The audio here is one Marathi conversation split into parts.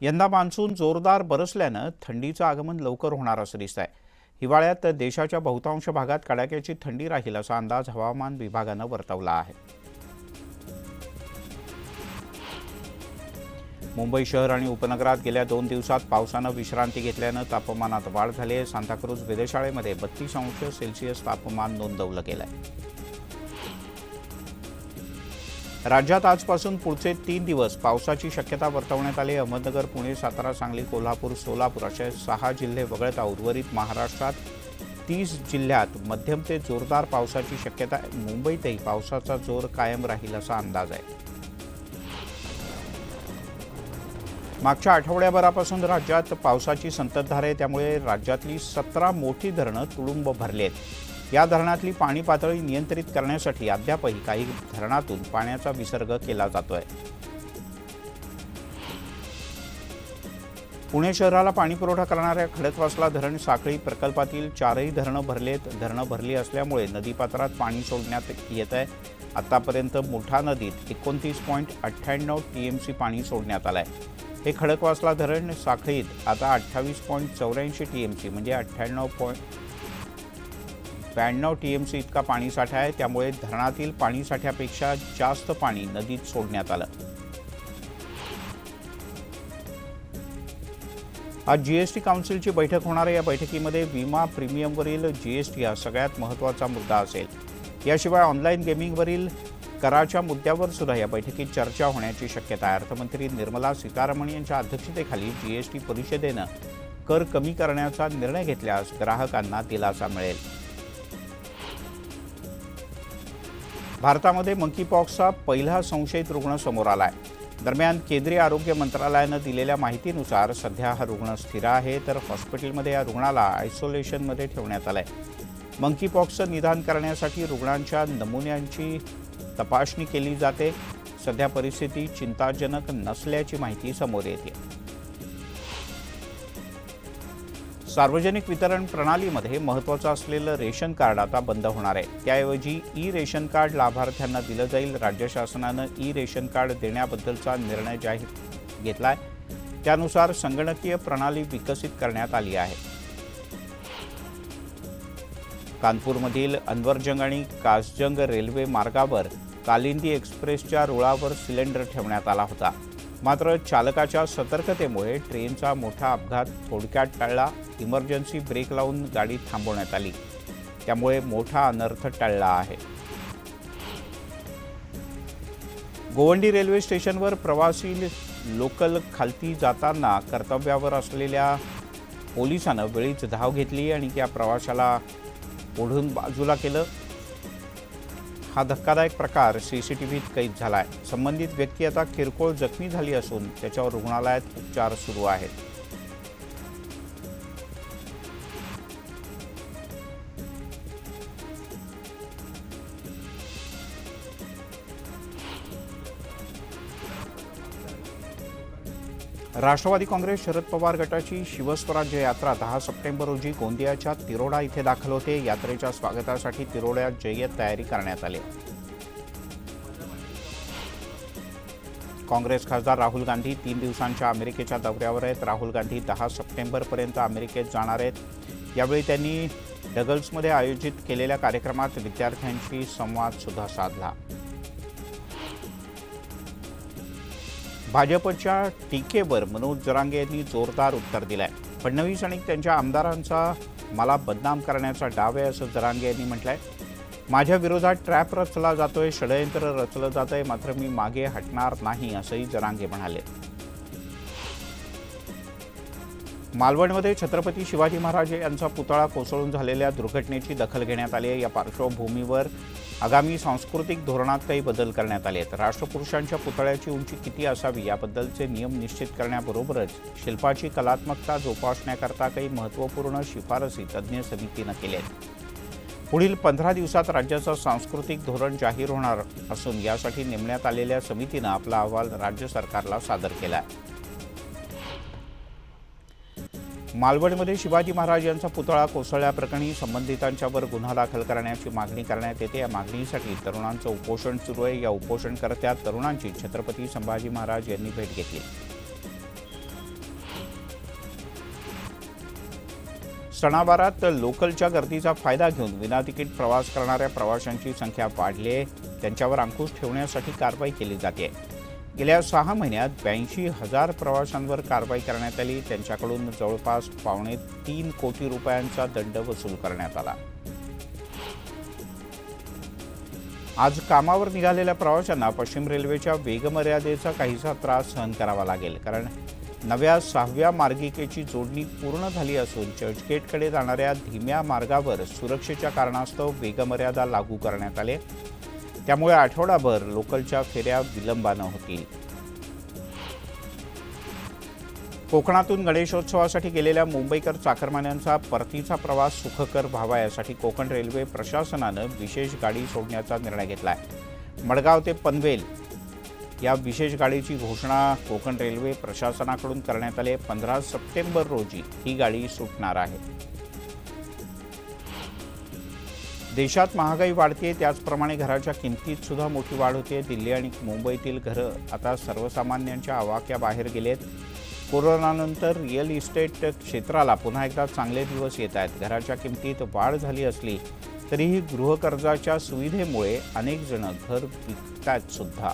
यंदा मान्सून जोरदार बरसल्यानं थंडीचं आगमन लवकर होणार असं दिसतंय। हिवाळ्यात देशाच्या बहुतांश भागात कडाक्याची थंडी राहील असा अंदाज हवामान विभागानं वर्तवला आहे। मुंबई शहर आणि उपनगरात गेल्या 2 दिवसात पावसानं विश्रांती घेतल्यानं तापमानात वाढ झाली आहे। सांताक्रूज वेधशाळेमध्ये 32 अंश सेल्सिअस तापमान नोंदवलं गेलंय। राज्यात आजपासून पुढचे 3 दिवस पावसाची शक्यता वर्तवण्यात आली। अहमदनगर, पुणे, सातारा, सांगली, कोल्हापूर, सोलापूर असे 6 जिल्हे वगळता उर्वरित महाराष्ट्रात 30 जिल्ह्यात मध्यम ते जोरदार पावसाची शक्यता आहे। मुंबईतही पावसाचा जोर कायम राहील असा अंदाज आहे। मागच्या आठवड्याभरापासून राज्यात पावसाची संततधार आहे, त्यामुळे राज्यातली 17 मोठी धरणं तुडुंब भरली आहेत। या धरणातली पाणी पातळी नियंत्रित करण्यासाठी अद्यापही काही धरणातून पाण्याचा विसर्ग केला जातोय। पुणे शहराला पाणीपुरवठा करणाऱ्या खडकवासला धरण साखळी प्रकल्पातील 4ही धरणं भरलेत। धरणं भरली असल्यामुळे नदीपात्रात पाणी सोडण्यात येत आहे। आतापर्यंत मुठा नदीत 29.98 टीएमसी पाणी सोडण्यात आलंय। हे खडकवासला धरण साखळीत आता 28.84 टीएमसी म्हणजे 98.92 टीएमसी इतका पाणीसाठा आहे। त्यामुळे धरणातील पाणीसाठ्यापेक्षा जास्त पाणी नदीत सोडण्यात आलं। आज जीएसटी काउन्सिलची बैठक होणार आहे। या बैठकीमध्ये विमा प्रीमियमवरील जीएसटी हा सगळ्यात महत्त्वाचा मुद्दा असेल। याशिवाय ऑनलाईन गेमिंगवरील कराच्या मुद्द्यावर सुद्धा या बैठकीत चर्चा होण्याची शक्यता आहे। अर्थमंत्री निर्मला सीतारामन यांच्या अध्यक्षतेखाली जीएसटी परिषदेनं कर कमी करण्याचा निर्णय घेतल्यास ग्राहकांना दिलासा मिळेल। भारतामध्ये मंकीपॉक्सचा पहिला संशयित रुग्ण समोर आलाय। दरम्यान केंद्रीय आरोग्य मंत्रालयानं दिलेल्या माहितीनुसार सध्या हा रुग्ण स्थिर आहे, तर हॉस्पिटलमध्ये या रुग्णाला आयसोलेशनमध्ये ठेवण्यात आलंय। मंकीपॉक्सचं निदान करण्यासाठी रुग्णांच्या नमुन्यांची तपासणी केली जाते। सध्या परिस्थिती चिंताजनक नसल्याची माहिती समोर येते। सार्वजनिक वितरण प्रणालीमध्ये महत्त्वाचं असलेलं रेशन कार्ड आता बंद होणार आहे। त्याऐवजी ई रेशन कार्ड लाभार्थ्यांना दिलं जाईल। राज्य शासनानं ई रेशन कार्ड देण्याबद्दलचा निर्णय जाहीर घेतलाय। त्यानुसार संगणकीय प्रणाली विकसित करण्यात आली आहे। कानपूरमधील अनवरजंग आणि कासजंग रेल्वे मार्गावर कालिंदी एक्सप्रेसच्या रुळावर सिलेंडर ठेवण्यात आला होता, मात्र चालकाच्या सतर्कतेमुळे ट्रेनचा मोठा अपघात थोडक्यात टळला। इमर्जन्सी ब्रेक लावून गाडी थांबवण्यात आली, त्यामुळे मोठा अनर्थ टळला आहे। गोवंडी रेल्वे स्टेशनवर प्रवासी लोकल खालती जाताना कर्तव्यावर असलेल्या पोलिसांनं वेळीच धाव घेतली आणि त्या प्रवाशाला ओढून बाजूला केलं। हा धक्कादायक प्रकार सीसीटीव्हीत कैद झालाय। संबंधित व्यक्ती आता किरकोळ जखमी झाली असून त्याच्यावर रुग्णालयात उपचार सुरू आहेत। राष्ट्रवादी काँग्रेस शरद पवार गटाची शिवस्वराज्य यात्रा 10 सप्टेंबर रोजी गोंदियाच्या तिरोडा इथे दाखल होते। यात्रेच्या स्वागतासाठी तिरोड्यात जय्यत तयारी करण्यात आली। काँग्रेस खासदार राहुल गांधी 3 दिवसांच्या अमेरिकेच्या दौऱ्यावर आहेत। राहुल गांधी 10 सप्टेंबरपर्यंत अमेरिकेत जाणार आहेत। यावेळी त्यांनी डगल्समध्ये आयोजित केलेल्या कार्यक्रमात विद्यार्थ्यांशी संवाद सुद्धा साधला। भाजपच्या टीकेवर मनोज जरांगे यांनी जोरदार उत्तर दिलंय। फडणवीस आणि त्यांच्या आमदारांचा मला बदनाम करण्याचा डाव आहे असं जरांगे यांनी म्हटलंय। माझ्या विरोधात ट्रॅप रचला जातोय, षडयंत्र रचलं जातंय, मात्र मी मागे हटणार नाही असंही जरांगे म्हणाले। मालवणमध्ये छत्रपती शिवाजी महाराज यांचा पुतळा कोसळून झालेल्या दुर्घटनेची दखल घेण्यात आली आहे। या पार्श्वभूमीवर आगामी सांस्कृतिक धोरणात काही बदल करण्यात आले आहेत। राष्ट्रपुरुषांच्या पुतळ्याची उंची किती असावी याबद्दलचे नियम निश्चित करण्याबरोबरच शिल्पाची कलात्मकता जोपासण्याकरता काही महत्त्वपूर्ण शिफारसी तज्ज्ञ समितीनं केल्या आहेत। पुढील 15 दिवसात राज्याचं सांस्कृतिक धोरण जाहीर होणार असून यासाठी नेमण्यात आलेल्या समितीनं आपला अहवाल राज्य सरकारला सादर केला आहे। मालवणमध्ये शिवाजी महाराज यांचा पुतळा कोसळल्याप्रकरणी संबंधितांच्यावर गुन्हा दाखल करण्याची मागणी करण्यात येते। या मागणीसाठी तरुणांचं उपोषण सुरू आहे। या उपोषणकर्त्या तरुणांची छत्रपती संभाजी महाराज यांनी भेट घेतली। सणावारात लोकलच्या गर्दीचा फायदा घेऊन विनातिकीट प्रवास करणाऱ्या प्रवाशांची संख्या वाढली आहे. त्यांच्यावर अंकुश ठेवण्यासाठी कारवाई केली जाते. गेल्या 6 महिन्यात 82,000 प्रवाशांवर कारवाई करण्यात आली. त्यांच्याकडून जवळपास 2.25 कोटी रुपयांचा दंड वसूल करण्यात आला. आज कामावर निघालेल्या प्रवाशांना पश्चिम रेल्वेच्या वेगमर्यादेचा काहीसा त्रास सहन करावा लागेल, कारण नव्या 6व्या मार्गिकेची जोडणी पूर्ण झाली असून चर्चगेटकडे जाणाऱ्या धीम्या मार्गावर सुरक्षेच्या कारणास्तव वेगमर्यादा लागू करण्यात आली. त्यामुळे आठवडाभर लोकलच्या फेऱ्या विलंबानं होतील. कोकणातून गणेशोत्सवासाठी गेलेल्या मुंबईकर चाकरमान्यांचा परतीचा प्रवास सुखकर व्हावा यासाठी कोकण रेल्वे प्रशासनानं विशेष गाडी सोडण्याचा निर्णय घेतला आहे. मडगाव ते पनवेल या विशेष गाडीची घोषणा कोकण रेल्वे प्रशासनाकडून करण्यात आली. 15 सप्टेंबर रोजी ही गाडी सुटणार आहे. देशात महागाई वाढते, त्याचप्रमाणे घराच्या किमतीत सुद्धा मोठी वाढ होते. दिल्ली आणि मुंबईतील घरं आता सर्वसामान्यांच्या आवाक्याबाहेर गेलेत. कोरोनानंतर रिअल इस्टेट क्षेत्राला पुन्हा एकदा चांगले दिवस येत आहेत. घराच्या किमतीत वाढ झाली असली तरीही गृहकर्जाच्या सुविधेमुळे अनेक जण घर विकतात सुद्धा.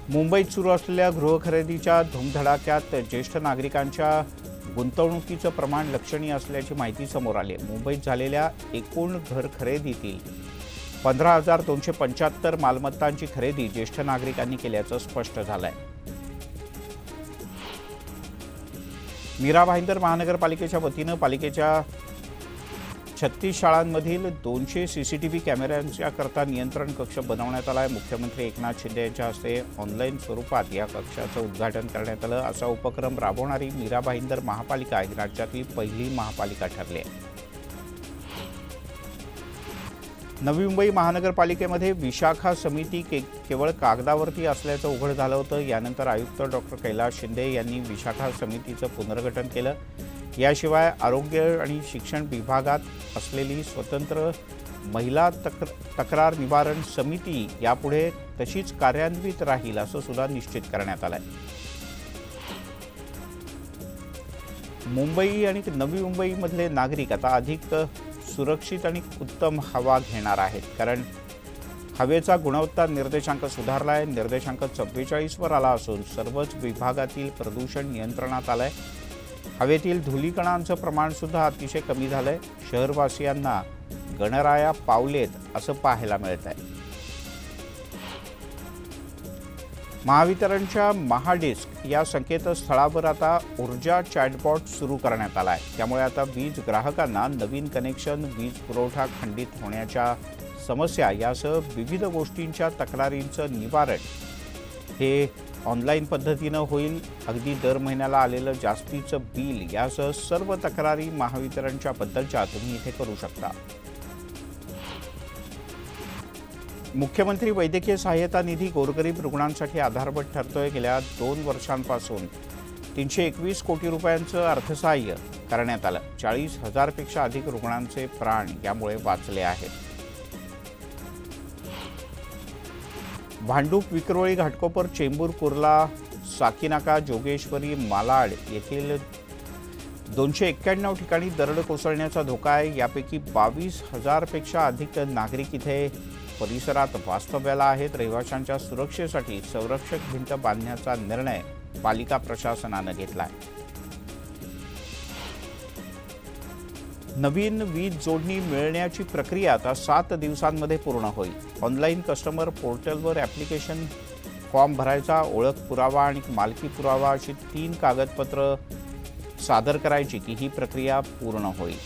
मुंबईत सुरू असलेल्या गृहखरेदीच्या धुमधडाक्यात ज्येष्ठ नागरिकांच्या गुंतवणुकीचं प्रमाण लक्षणीय असल्याची माहिती समोर आली आहे. मुंबईत झालेल्या एकूण घर खरेदीतील 15,275 मालमत्तांची खरेदी ज्येष्ठ नागरिकांनी केल्याचं स्पष्ट झालंय. मीरा भाईंदर महानगरपालिकेच्या वतीनं पालिकेच्या 36 शाळांमधील 200 सीसीटीव्ही कॅमेऱ्यांच्याकरता नियंत्रण कक्ष बनवण्यात आला आहे. मुख्यमंत्री एकनाथ शिंदे यांच्या हस्ते ऑनलाईन स्वरूपात या कक्षाचं उद्घाटन करण्यात आलं. असा उपक्रम राबवणारी मीरा भाईंदर महापालिका ही राज्यातली पहिली महापालिका ठरली आहे. नवी मुंबई महानगरपालिकेमध्ये विशाखा समिती केवळ कागदावरती असल्याचं उघड झालं होतं. यानंतर आयुक्त डॉक्टर कैलास शिंदे यांनी विशाखा समितीचं पुनर्गठन केलं. याशिवाय आरोग्य आणि शिक्षण विभागात असलेली स्वतंत्र महिला तक्रार निवारण समिती यापुढे तशीच कार्यान्वित राहील असं सुद्धा निश्चित करण्यात आलंय. मुंबई आणि नवी मुंबईमधले नागरिक आता अधिक सुरक्षित आणि उत्तम हवा घेणार आहेत, कारण हवेचा गुणवत्ता निर्देशांक सुधारला आहे. निर्देशांक 44 वर आला असून सर्वच विभागातील प्रदूषण नियंत्रणात आलंय. हवेतील धुलीकणांचं प्रमाण सुद्धा अतिशय कमी झालंय. शहरवासियांना गणराया पावलेत असं पाहायला मिळत आहे. महावितरणच्या महाडिस्क या संकेतस्थळावर आता ऊर्जा चॅटबॉट सुरू करण्यात आला आहे. त्यामुळे आता वीज ग्राहकांना नवीन कनेक्शन, वीज पुरवठा खंडित होण्याच्या समस्या यासह विविध गोष्टींच्या तक्रारींचं निवारण हे ऑनलाईन पद्धतीनं होईल. अगदी दर महिन्याला आलेलं जास्तीचं बिल यासह सर्व तक्रारी महावितरणच्या बद्दलच्या तुम्ही इथे करू शकता. मुख्यमंत्री वैद्यकीय सहाय्यता निधी गोरगरीब रुग्णांसाठी आधारभूत ठरतोय. गेल्या 2 वर्षांपासून 321 कोटी रुपयांचं अर्थसहाय्य करण्यात आलं. 40,000 पेक्षा अधिक रुग्णांचे प्राण यामुळे वाचले आहेत. भांडूप, विक्रोळी, घाटकोपर, चेंबूर, कुर्ला, साकीनाका, जोगेश्वरी, मालाड येथील 291 ठिकाणी दरड कोसळण्याचा धोका आहे. यापैकी 22,000 पेक्षा अधिक नागरिक इथे परिसरात वास्तव्याला आहेत. रहिवाशांच्या सुरक्षेसाठी संरक्षक भिंत बांधण्याचा निर्णय पालिका प्रशासनानं घेतला आहे. नवीन वीज जोडणी मिळण्याची प्रक्रिया आता 7 दिवसांमध्ये पूर्ण होईल. ऑनलाईन कस्टमर पोर्टलवर ॲप्लिकेशन फॉर्म भरायचा, ओळख पुरावा आणि मालकी पुरावा अशी 3 कागदपत्र सादर करायची की ही प्रक्रिया पूर्ण होईल.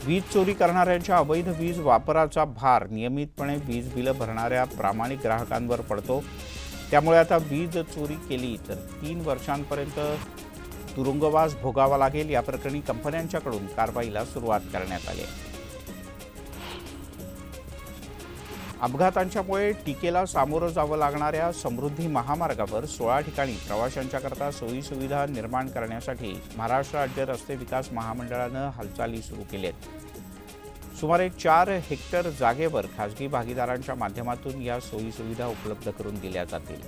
वीज चोरी करणाऱ्यांच्या अवैध वीज वापराचा भार नियमितपणे वीज बिलं भरणाऱ्या प्रामाणिक ग्राहकांवर पडतो. त्यामुळे आता वीज चोरी केली तर 3 वर्षांपर्यंत तुरुंगवास भोगावा लागेल. या प्रकरणी कंपन्यांच्याकडून कारवाईला सुरुवात करण्यात आली आहे. अपघातांच्यामुळे टीकेला सामोरं जावं लागणाऱ्या समृद्धी महामार्गावर 16 ठिकाणी प्रवाशांच्याकरता सोयीसुविधा निर्माण करण्यासाठी महाराष्ट्र राज्य रस्ते विकास महामंडळानं हालचाली सुरू केल्यात. सुमारे 4 हेक्टर जागेवर खासगी भागीदारांच्या माध्यमातून या सोयीसुविधा उपलब्ध करून दिल्या जातील.